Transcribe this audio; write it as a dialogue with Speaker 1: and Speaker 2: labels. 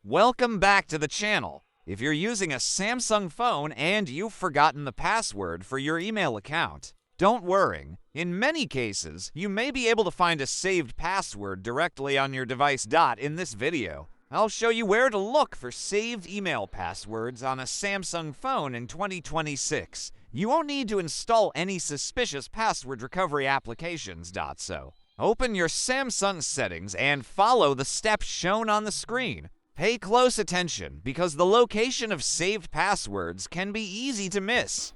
Speaker 1: Welcome back to the channel. If you're using a Samsung phone and you've forgotten the password for your email account, don't worry. In many cases, you may be able to find a saved password directly on your device. In this video, I'll show you where to look for saved email passwords on a Samsung phone in 2026. You won't need to install any suspicious password recovery applications. So, open your Samsung settings and follow the steps shown on the screen. Pay close attention because the location of saved passwords can be easy to miss.